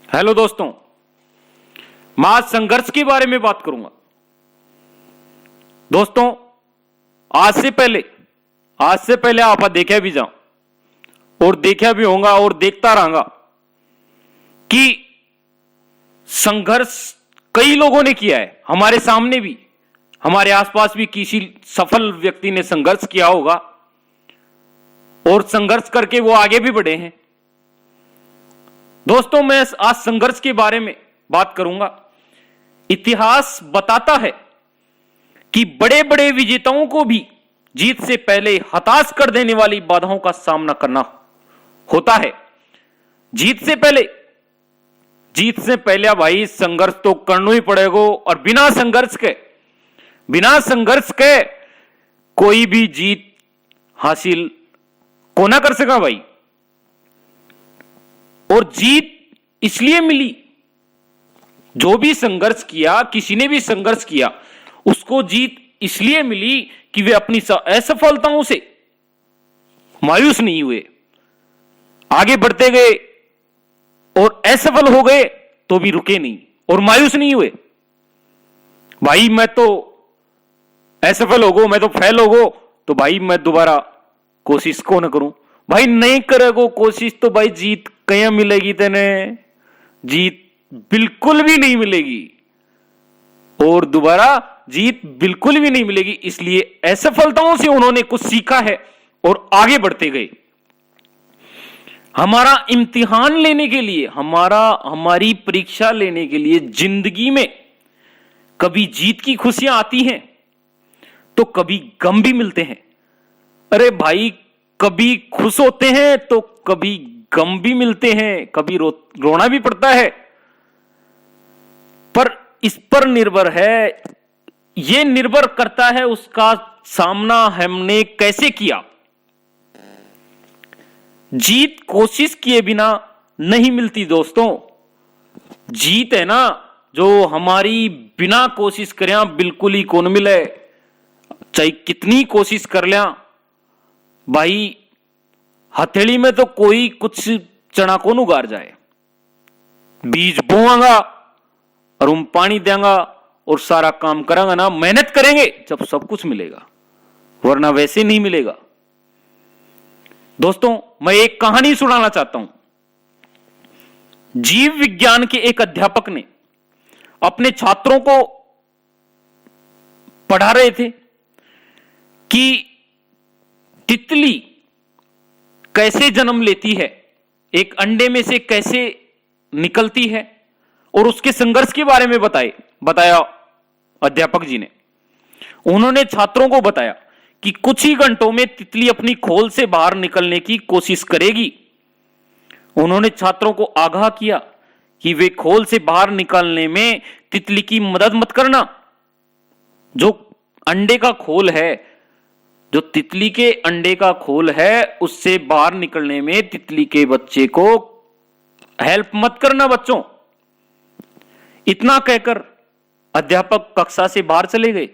Hello दोस्तों, मैं आज संघर्ष के बारे में बात करूंगा। दोस्तों, आज से पहले आप देखा भी जाओ और देखा भी होगा और देखता रहूंगा कि संघर्ष कई लोगों ने किया है। हमारे सामने भी, हमारे आसपास भी किसी सफल व्यक्ति ने संघर्ष किया होगा और संघर्ष करके वो आगे भी बढ़े हैं। दोस्तों, मैं आज संघर्ष के बारे में बात करूंगा। इतिहास बताता है कि बड़े बड़े विजेताओं को भी जीत से पहले हताश कर देने वाली बाधाओं का सामना करना होता है। जीत से पहले भाई संघर्ष तो करना ही पड़ेगा और बिना संघर्ष के कोई भी जीत हासिल को ना कर सका भाई। और जीत इसलिए मिली, जो भी संघर्ष किया, किसी ने भी संघर्ष किया, उसको जीत इसलिए मिली कि वे अपनी असफलताओं से मायूस नहीं हुए, आगे बढ़ते गए और असफल हो गए तो भी रुके नहीं और मायूस नहीं हुए। भाई मैं तो असफल हो गो, मैं तो फेल हो गो, तो भाई मैं दोबारा कोशिश को ना करूं। भाई नहीं करेगो कोशिश तो भाई जीत कहीं मिलेगी तेने? जीत बिल्कुल भी नहीं मिलेगी और दोबारा जीत बिल्कुल भी नहीं मिलेगी। इसलिए असफलताओं से उन्होंने कुछ सीखा है और आगे बढ़ते गए। हमारा इम्तिहान लेने के लिए, हमारी परीक्षा लेने के लिए जिंदगी में कभी जीत की खुशियां आती हैं तो कभी गम भी मिलते हैं। अरे भाई, कभी खुश होते हैं तो कभी गम भी मिलते हैं, कभी रोना भी पड़ता है। पर इस पर निर्भर करता है उसका सामना हमने कैसे किया। जीत कोशिश किए बिना नहीं मिलती दोस्तों। जीत है ना, जो हमारी बिना कोशिश करें बिल्कुल ही कौन मिले। चाहे कितनी कोशिश कर लिया भाई, हथेली में तो कोई कुछ चना को उगार जाए। बीज बोआंगा और हम पानी देंगा और सारा काम करेंगे ना, मेहनत करेंगे, जब सब कुछ मिलेगा, वरना वैसे नहीं मिलेगा। दोस्तों, मैं एक कहानी सुनाना चाहता हूं। जीव विज्ञान के एक अध्यापक ने अपने छात्रों को पढ़ा रहे थे कि तितली कैसे जन्म लेती है, एक अंडे में से कैसे निकलती है, और उसके संघर्ष के बारे में बताया अध्यापक जी ने। उन्होंने छात्रों को बताया कि कुछ ही घंटों में तितली अपनी खोल से बाहर निकलने की कोशिश करेगी। उन्होंने छात्रों को आगाह किया कि वे खोल से बाहर निकलने में तितली की मदद मत करना। जो अंडे का खोल है, जो तितली के अंडे का खोल है, उससे बाहर निकलने में तितली के बच्चे को हेल्प मत करना बच्चों। इतना कहकर अध्यापक कक्षा से बाहर चले गए।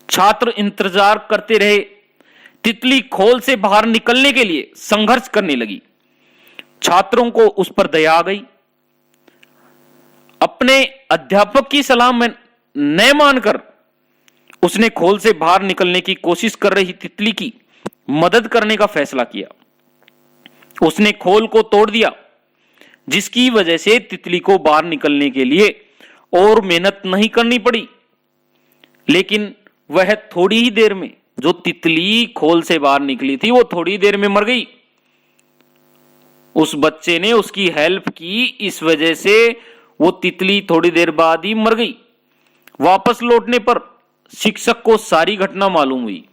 छात्र इंतजार करते रहे। तितली खोल से बाहर निकलने के लिए संघर्ष करने लगी। छात्रों को उस पर दया आ गई। अपने अध्यापक की सलाह में न मानकर उसने खोल से बाहर निकलने की कोशिश कर रही तितली की मदद करने का फैसला किया। उसने खोल को तोड़ दिया, जिसकी वजह से तितली को बाहर निकलने के लिए और मेहनत नहीं करनी पड़ी। लेकिन वह थोड़ी ही देर में, जो तितली खोल से बाहर निकली थी, वो थोड़ी देर में मर गई। उस बच्चे ने उसकी हेल्प की, इस वजह से वो तितली थोड़ी देर बाद ही मर गई। वापस लौटने पर शिक्षक को सारी घटना मालूम हुई।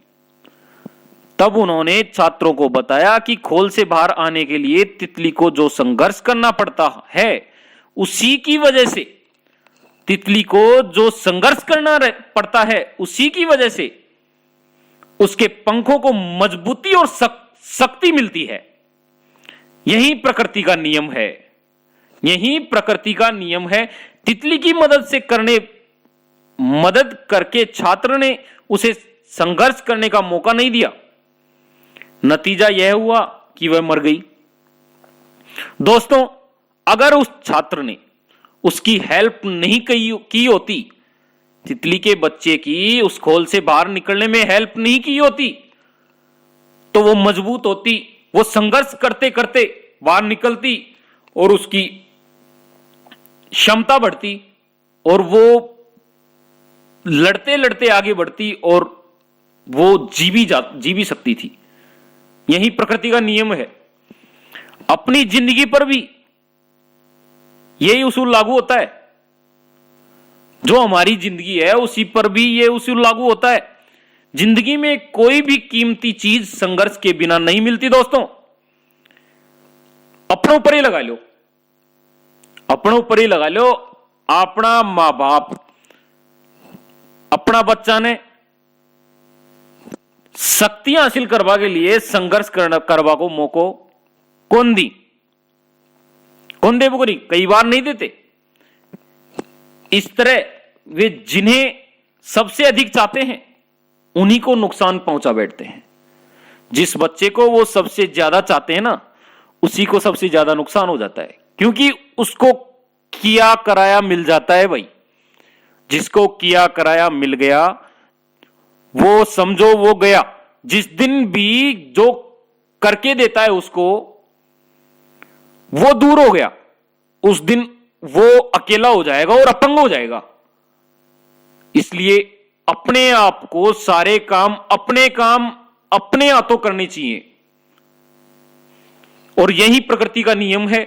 तब उन्होंने छात्रों को बताया कि खोल से बाहर आने के लिए तितली को जो संघर्ष करना पड़ता है, उसी की वजह से तितली को जो संघर्ष करना पड़ता है, उसी की वजह से उसके पंखों को मजबूती और शक्ति मिलती है। यही प्रकृति का नियम है। यही प्रकृति का नियम है। तितली की मदद करके छात्र ने उसे संघर्ष करने का मौका नहीं दिया। नतीजा यह हुआ कि वह मर गई। दोस्तों, अगर उस छात्र ने उसकी हेल्प नहीं की होती, तितली के बच्चे की उस खोल से बाहर निकलने में हेल्प नहीं की होती, तो वो मजबूत होती, वो संघर्ष करते करते बाहर निकलती और उसकी क्षमता बढ़ती और वो लड़ते लड़ते आगे बढ़ती और वो जी भी सकती थी। यही प्रकृति का नियम है। अपनी जिंदगी पर भी यही उसूल लागू होता है। जो हमारी जिंदगी है उसी पर भी ये उसूल लागू होता है। जिंदगी में कोई भी कीमती चीज संघर्ष के बिना नहीं मिलती दोस्तों। अपनों पर ही लगा लो, अपनों पर ही लगा लो। अपना मां बाप अपना बच्चा ने शक्तियां हासिल करवा के लिए संघर्ष करवा को मौको कौन दी? कौन दे? वो कई बार नहीं देते। इस तरह वे जिन्हें सबसे अधिक चाहते हैं उन्हीं को नुकसान पहुंचा बैठते हैं। जिस बच्चे को वो सबसे ज्यादा चाहते हैं ना, उसी को सबसे ज्यादा नुकसान हो जाता है, क्योंकि उसको किया कराया मिल जाता है भाई। जिसको किया कराया मिल गया वो समझो वो गया। जिस दिन भी जो करके देता है उसको, वो दूर हो गया, उस दिन वो अकेला हो जाएगा और अपंग हो जाएगा। इसलिए अपने आप को सारे काम अपने हाथों करने चाहिए और यही प्रकृति का नियम है।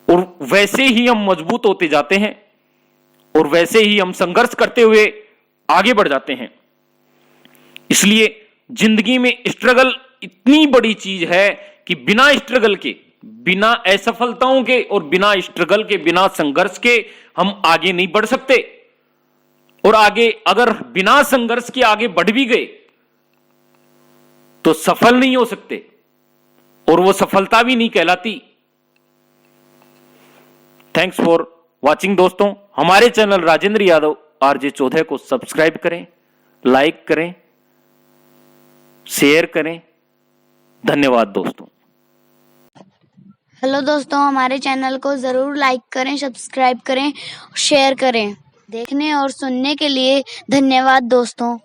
और वैसे ही हम मजबूत होते जाते हैं और वैसे ही हम संघर्ष करते हुए आगे बढ़ जाते हैं। इसलिए जिंदगी में स्ट्रगल इतनी बड़ी चीज है कि बिना स्ट्रगल के, बिना असफलताओं के और बिना स्ट्रगल के, बिना संघर्ष के हम आगे नहीं बढ़ सकते। और आगे अगर बिना संघर्ष के आगे बढ़ भी गए तो सफल नहीं हो सकते और वो सफलता भी नहीं कहलाती। थैंक्स फॉर वॉचिंग दोस्तों। हमारे चैनल राजेंद्र यादव आरजे चौधरी को सब्सक्राइब करें, लाइक करें, शेयर करें। धन्यवाद दोस्तों। हेलो दोस्तों, हमारे चैनल को जरूर लाइक करें, सब्सक्राइब करें, शेयर करें। देखने और सुनने के लिए धन्यवाद दोस्तों।